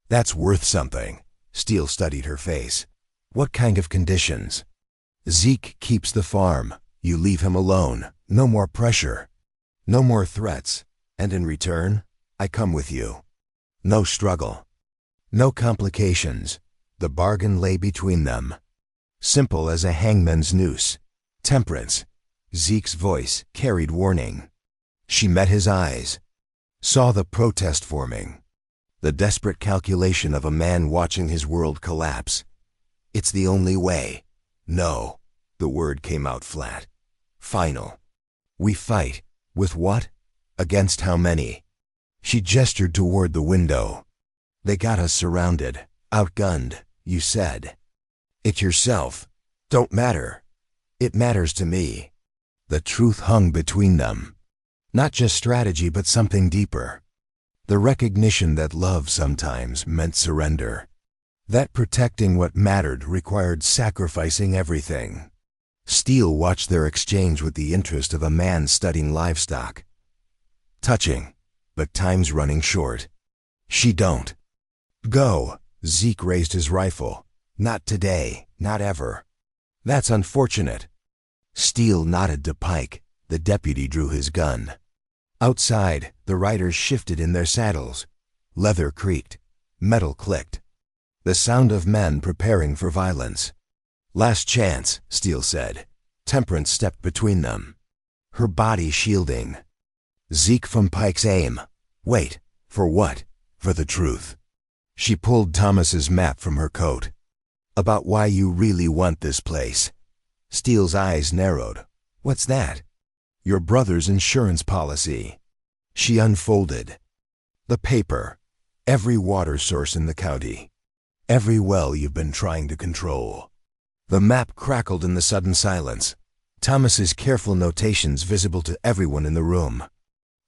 That's worth something." Steele studied her face. What kind of conditions? Zeke keeps the farm. You leave him alone. No more pressure. No more threats. And in return, I come with you. No struggle. No complications. The bargain lay between them. Simple as a hangman's noose. Temperance. Zeke's voice carried warning. She met his eyes. Saw the protest forming. The desperate calculation of a man watching his world collapse. It's the only way. No. The word came out flat. Final. We fight. With what? Against how many? She gestured toward the window. They got us surrounded. Outgunned, you said. It yourself. Don't matter. It matters to me. The truth hung between them. Not just strategy, but something deeper. The recognition that love sometimes meant surrender. That protecting what mattered required sacrificing everything. Steele watched their exchange with the interest of a man studying livestock. Touching, but time's running short. She don't. Go. Zeke raised his rifle. Not today, not ever. That's unfortunate. Steele nodded to Pike. The deputy drew his gun. Outside, the riders shifted in their saddles. Leather creaked. Metal clicked. The sound of men preparing for violence. Last chance, Steele said. Temperance stepped between them. Her body shielding. Zeke from Pike's aim. Wait. For what? For the truth. She pulled Thomas's map from her coat. About why you really want this place. Steele's eyes narrowed. What's that? Your brother's insurance policy. She unfolded. The paper. Every water source in the county. Every well you've been trying to control. The map crackled in the sudden silence. Thomas's careful notations visible to everyone in the room.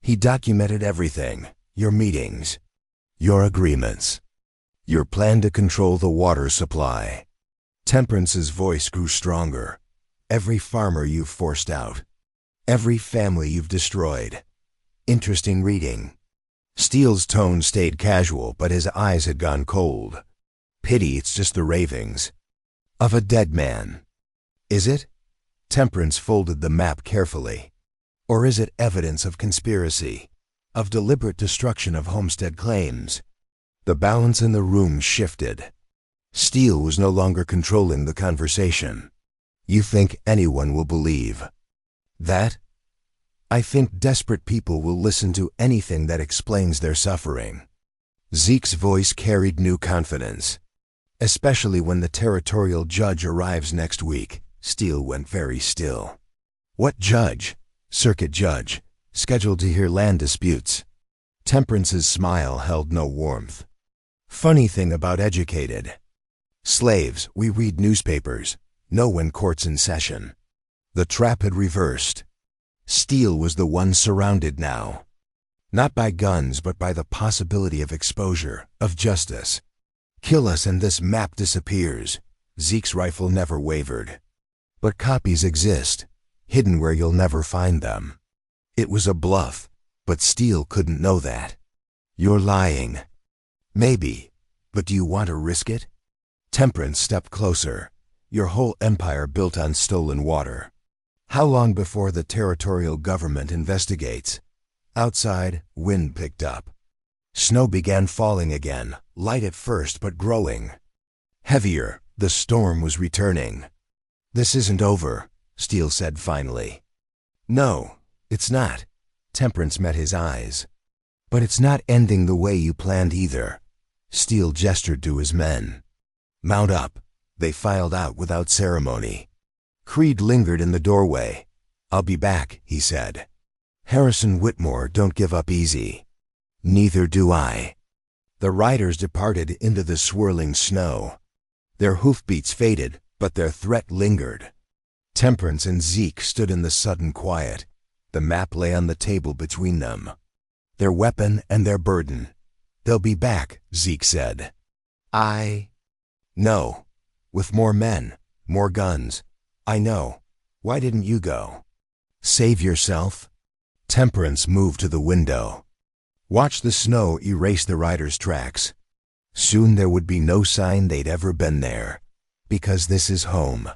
He documented everything. Your meetings. Your agreements. Your plan to control the water supply. Temperance's voice grew stronger. Every farmer you've forced out. Every family you've destroyed. Interesting reading. Steele's tone stayed casual, but his eyes had gone cold. Pity it's just the ravings. Of a dead man. Is it? Temperance folded the map carefully. Or is it evidence of conspiracy? Of deliberate destruction of homestead claims? The balance in the room shifted. Steele was no longer controlling the conversation. You think anyone will believe that? I think desperate people will listen to anything that explains their suffering. Zeke's voice carried new confidence. Especially when the territorial judge arrives next week. Steele went very still. What judge? Circuit judge, scheduled to hear land disputes. Temperance's smile held no warmth. Funny thing about educated. Slaves, we read newspapers, know when court's in session. The trap had reversed. Steele was the one surrounded now. Not by guns, but by the possibility of exposure, of justice. Kill us and this map disappears. Zeke's rifle never wavered. But copies exist, hidden where you'll never find them. It was a bluff, but Steele couldn't know that. You're lying. Maybe, but do you want to risk it? Temperance stepped closer. Your whole empire built on stolen water. How long before the territorial government investigates? Outside, wind picked up. Snow began falling again, light at first but growing. Heavier, the storm was returning. This isn't over, Steele said finally. No, it's not. Temperance met his eyes. But it's not ending the way you planned either. Steele gestured to his men. Mount up. They filed out without ceremony. Creed lingered in the doorway. I'll be back, he said. Harrison Whitmore don't give up easy. Neither do I. The riders departed into the swirling snow. Their hoofbeats faded, but their threat lingered. Temperance and Zeke stood in the sudden quiet. The map lay on the table between them. Their weapon and their burden. They'll be back, Zeke said. No. With more men, more guns. I know. Why didn't you go? Save yourself? Temperance moved to the window. Watch the snow erase the rider's tracks. Soon there would be no sign they'd ever been there, because this is home.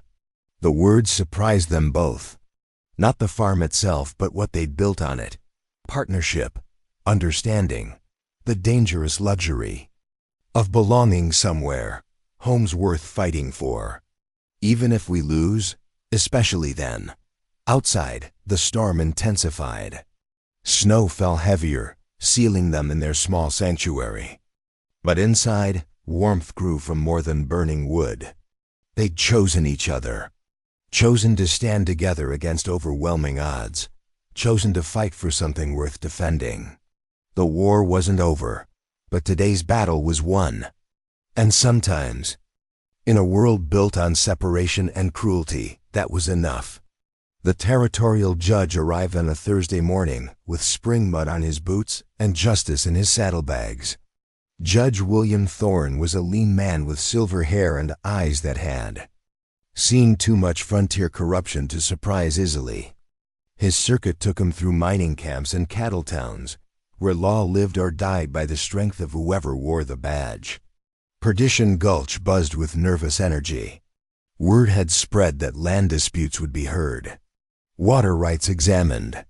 The words surprised them both. Not the farm itself, but what they'd built on it. Partnership, understanding, the dangerous luxury of belonging somewhere, homes worth fighting for. Even if we lose, especially then. Outside, the storm intensified. Snow fell heavier, sealing them in their small sanctuary. But inside, warmth grew from more than burning wood. They'd chosen each other. Chosen to stand together against overwhelming odds. Chosen to fight for something worth defending. The war wasn't over, but today's battle was won. And sometimes, in a world built on separation and cruelty, that was enough. The territorial judge arrived on a Thursday morning with spring mud on his boots and justice in his saddlebags. Judge William Thorne was a lean man with silver hair and eyes that had seen too much frontier corruption to surprise easily. His circuit took him through mining camps and cattle towns, where law lived or died by the strength of whoever wore the badge. Perdition Gulch buzzed with nervous energy. Word had spread that land disputes would be heard, water rights examined,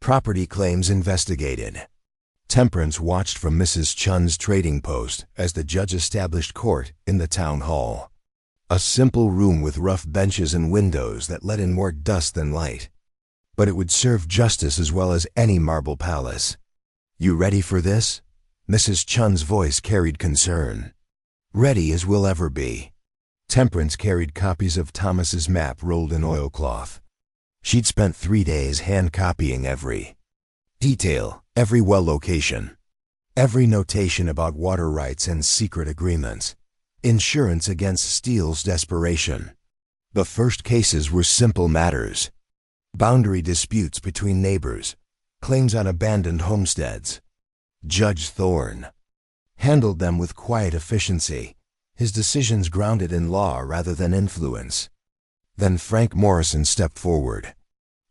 property claims investigated. Temperance watched from Mrs. Chun's trading post as the judge established court in the town hall. A simple room with rough benches and windows that let in more dust than light. But it would serve justice as well as any marble palace. "You ready for this?" Mrs. Chun's voice carried concern. "Ready as we'll ever be." Temperance carried copies of Thomas's map rolled in oilcloth. She'd spent 3 days hand-copying every detail, every well location, every notation about water rights and secret agreements, insurance against Steele's desperation. The first cases were simple matters. Boundary disputes between neighbors, claims on abandoned homesteads. Judge Thorne handled them with quiet efficiency, his decisions grounded in law rather than influence. Then Frank Morrison stepped forward.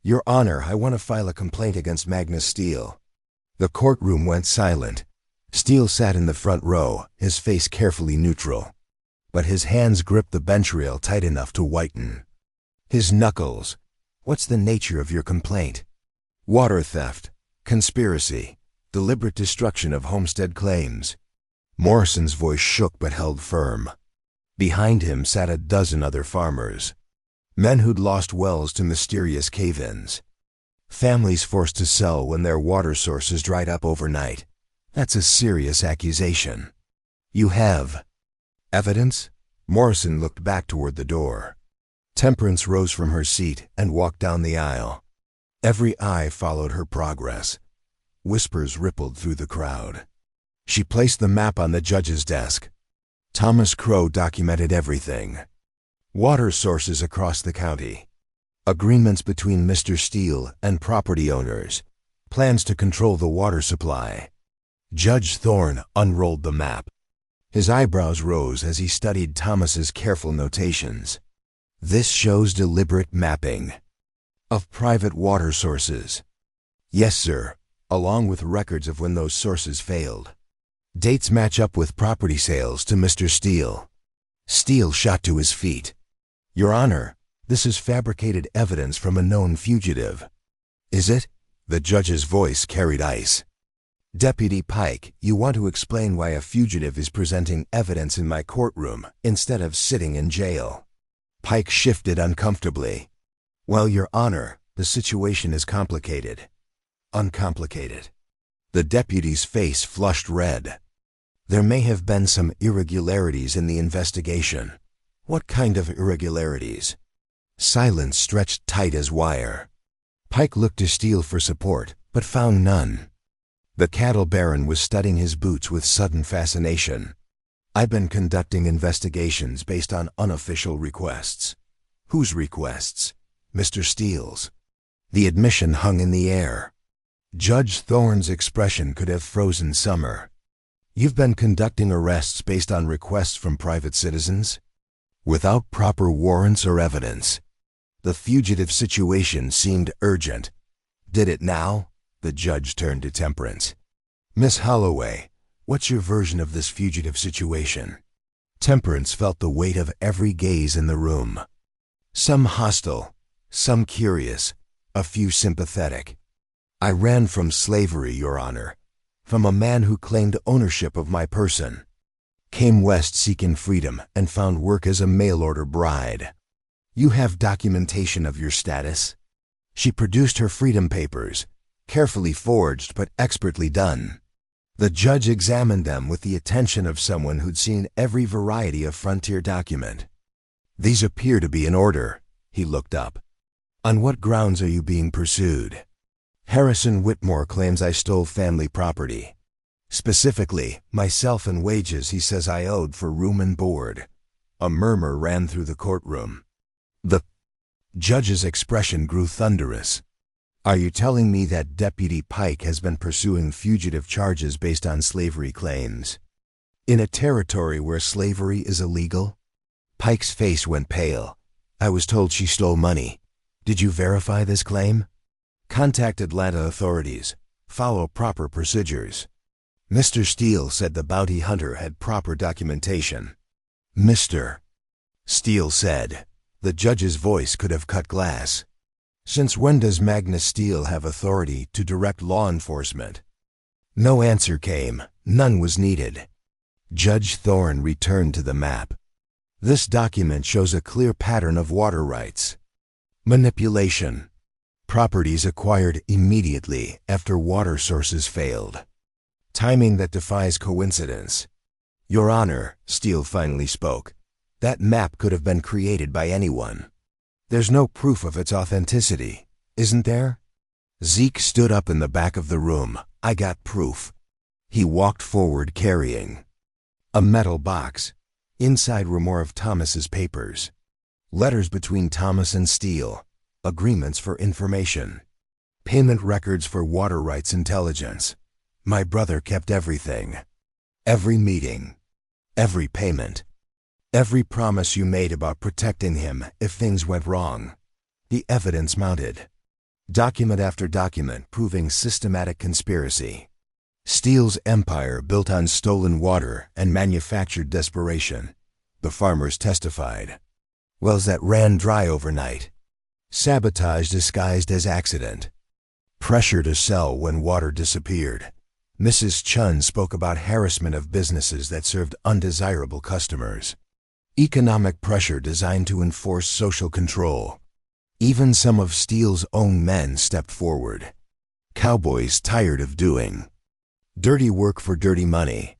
"Your Honor, I want to file a complaint against Magnus Steele." The courtroom went silent. Steele sat in the front row, his face carefully neutral. But his hands gripped the bench rail tight enough to whiten. His knuckles. "What's the nature of your complaint?" "Water theft, conspiracy, deliberate destruction of homestead claims." Morrison's voice shook but held firm. Behind him sat a dozen other farmers. Men who'd lost wells to mysterious cave-ins. Families forced to sell when their water sources dried up overnight. That's a serious accusation. "You have evidence?" Morrison looked back toward the door. Temperance rose from her seat and walked down the aisle. Every eye followed her progress. Whispers rippled through the crowd. She placed the map on the judge's desk. Thomas Crow documented everything. Water sources across the county. Agreements between Mr. Steele and property owners. Plans to control the water supply. Judge Thorne unrolled the map. His eyebrows rose as he studied Thomas's careful notations. "This shows deliberate mapping of private water sources." "Yes, sir," along with records of when those sources failed. "Dates match up with property sales to Mr. Steele." Steele shot to his feet. "Your Honor, this is fabricated evidence from a known fugitive." "Is it?" The judge's voice carried ice. "Deputy Pike, you want to explain why a fugitive is presenting evidence in my courtroom instead of sitting in jail." Pike shifted uncomfortably. "Well, Your Honor, the situation is complicated." "Uncomplicated." The deputy's face flushed red. "There may have been some irregularities in the investigation." "What kind of irregularities?" Silence stretched tight as wire. Pike looked to Steele for support, but found none. The cattle baron was studying his boots with sudden fascination. "I've been conducting investigations based on unofficial requests." "Whose requests?" "Mr. Steele's." The admission hung in the air. Judge Thorne's expression could have frozen summer. "You've been conducting arrests based on requests from private citizens? Without proper warrants or evidence?" The fugitive situation seemed urgent. "Did it now?" The judge turned to Temperance. "Miss Holloway, What's your version of this fugitive situation? Temperance felt the weight of every gaze in the room. Some hostile, some curious, a few sympathetic. I ran from slavery, Your Honor, from a man who claimed ownership of my person. Came west seeking freedom and found work as a mail-order bride. You have documentation of your status? She produced her freedom papers, carefully forged but expertly done. The judge examined them with the attention of someone who'd seen every variety of frontier document. These appear to be in order. He looked up. On what grounds are you being pursued? Harrison Whitmore claims I stole family property. Specifically, myself and wages he says I owed for room and board. A murmur ran through the courtroom. The judge's expression grew thunderous. Are you telling me that Deputy Pike has been pursuing fugitive charges based on slavery claims? In a territory where slavery is illegal? Pike's face went pale. I was told she stole money. Did you verify this claim? Contact Atlanta authorities. Follow proper procedures. Mr. Steele said the bounty hunter had proper documentation. Mr. Steele said. The judge's voice could have cut glass. Since when does Magnus Steele have authority to direct law enforcement? No answer came. None was needed. Judge Thorne returned to the map. This document shows a clear pattern of water rights. Manipulation. Properties acquired immediately after water sources failed. Timing that defies coincidence. Your Honor, Steele finally spoke. That map could have been created by anyone. There's no proof of its authenticity, isn't there? Zeke stood up in the back of the room. I got proof. He walked forward carrying a metal box. Inside were more of Thomas's papers. Letters between Thomas and Steele. Agreements for information. Payment records for water rights intelligence. My brother kept everything. Every meeting. Every payment. Every promise you made about protecting him if things went wrong. The evidence mounted. Document after document proving systematic conspiracy. Steele's empire built on stolen water and manufactured desperation. The farmers testified. Wells that ran dry overnight. Sabotage disguised as accident. Pressure to sell when water disappeared. Mrs. Chun spoke about harassment of businesses that served undesirable customers. Economic pressure designed to enforce social control. Even some of Steele's own men stepped forward. Cowboys tired of doing dirty work for dirty money.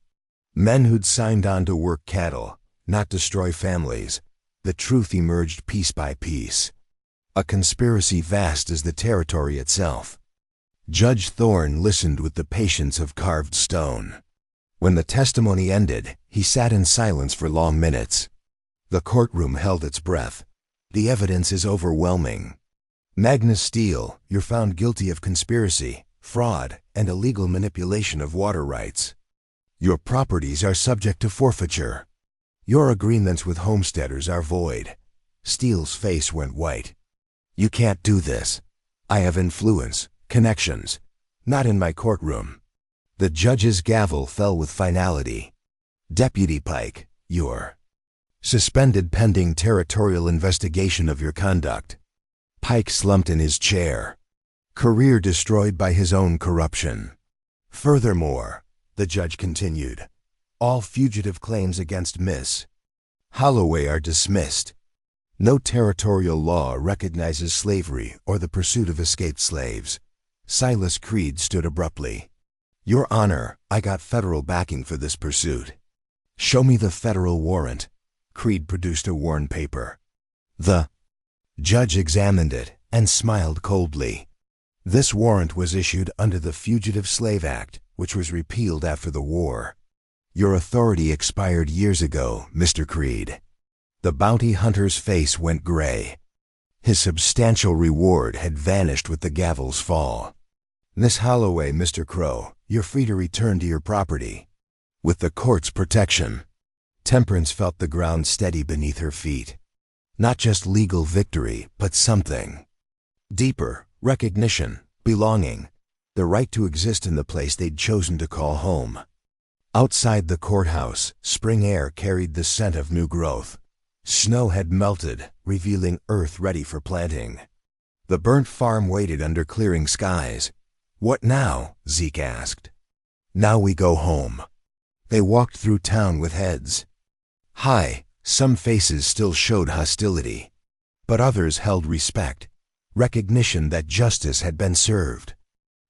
Men who'd signed on to work cattle, not destroy families. The truth emerged piece by piece. A conspiracy vast as the territory itself. Judge Thorne listened with the patience of carved stone. When the testimony ended, he sat in silence for long minutes. The courtroom held its breath. The evidence is overwhelming. Magnus Steele, you're found guilty of conspiracy, fraud, and illegal manipulation of water rights. Your properties are subject to forfeiture. Your agreements with homesteaders are void. Steele's face went white. You can't do this. I have influence, connections. Not in my courtroom. The judge's gavel fell with finality. Deputy Pike, you're suspended pending territorial investigation of your conduct. Pike slumped in his chair. Career destroyed by his own corruption. Furthermore, the judge continued, all fugitive claims against Miss Holloway are dismissed. No territorial law recognizes slavery or the pursuit of escaped slaves. Silas Creed stood abruptly. Your Honor, I got federal backing for this pursuit. Show me the federal warrant. Creed produced a worn paper. The judge examined it and smiled coldly. This warrant was issued under the Fugitive Slave Act, which was repealed after the war. Your authority expired years ago, Mr. Creed. The bounty hunter's face went gray. His substantial reward had vanished with the gavel's fall. Miss Holloway, Mr. Crow, you're free to return to your property. With the court's protection. Temperance felt the ground steady beneath her feet. Not just legal victory, but something deeper, recognition, belonging, the right to exist in the place they'd chosen to call home. Outside the courthouse, spring air carried the scent of new growth. Snow had melted, revealing earth ready for planting. The burnt farm waited under clearing skies. "What now?" Zeke asked. "Now we go home." They walked through town with heads high. Some faces still showed hostility, but others held respect, recognition that justice had been served.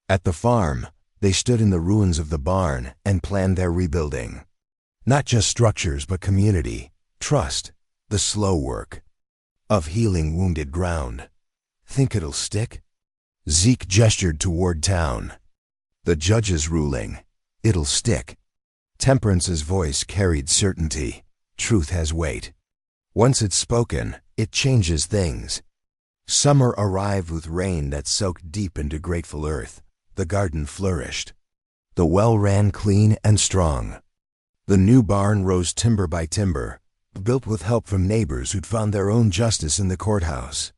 At the farm, they stood in the ruins of the barn and planned their rebuilding. Not just structures, but community, trust, the slow work of healing wounded ground. "Think it'll stick?" Zeke gestured toward town. "The judge's ruling. It'll stick." Temperance's voice carried certainty. Truth has weight. Once it's spoken, it changes things. Summer arrived with rain that soaked deep into grateful earth. The garden flourished. The well ran clean and strong. The new barn rose timber by timber, built with help from neighbors who'd found their own justice in the courthouse.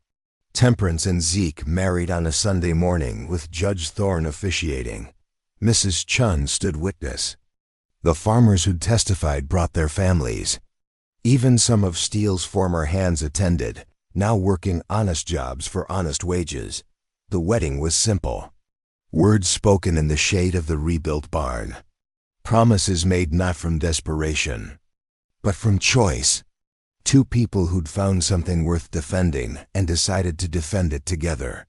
Temperance and Zeke married on a Sunday morning with Judge Thorne officiating. Mrs. Chun stood witness. The farmers who'd testified brought their families. Even some of Steele's former hands attended, now working honest jobs for honest wages. The wedding was simple. Words spoken in the shade of the rebuilt barn. Promises made not from desperation, but from choice. Two people who'd found something worth defending and decided to defend it together.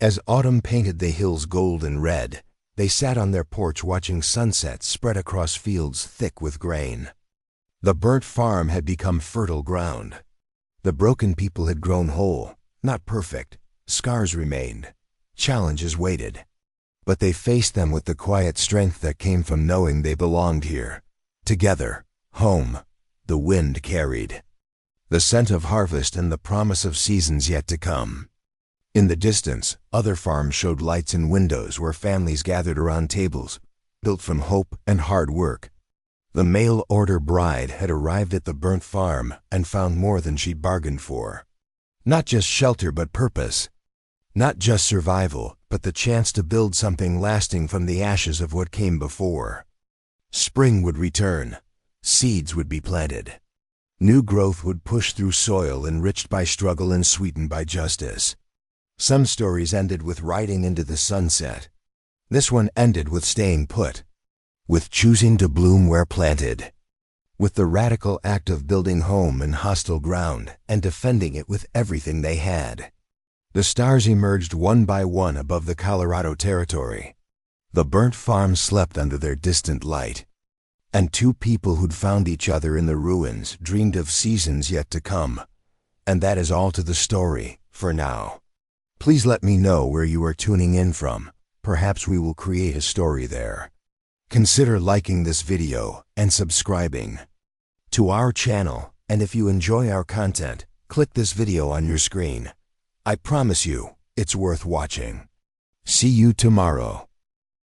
As autumn painted the hills gold and red, they sat on their porch watching sunsets spread across fields thick with grain. The burnt farm had become fertile ground. The broken people had grown whole, not perfect. Scars remained. Challenges waited. But they faced them with the quiet strength that came from knowing they belonged here. Together, home, the wind carried the scent of harvest and the promise of seasons yet to come. In the distance, other farms showed lights in windows where families gathered around tables, built from hope and hard work. The mail-order bride had arrived at the burnt farm and found more than she'd bargained for. Not just shelter, but purpose. Not just survival, but the chance to build something lasting from the ashes of what came before. Spring would return. Seeds would be planted. New growth would push through soil enriched by struggle and sweetened by justice. Some stories ended with riding into the sunset. This one ended with staying put, with choosing to bloom where planted, with the radical act of building home in hostile ground and defending it with everything they had. The stars emerged one by one above the Colorado Territory. The burnt farm slept under their distant light, and two people who'd found each other in the ruins dreamed of seasons yet to come. And that is all to the story, for now. Please let me know where you are tuning in from. Perhaps we will create a story there. Consider liking this video and subscribing to our channel, and if you enjoy our content, click this video on your screen. I promise you, it's worth watching. See you tomorrow.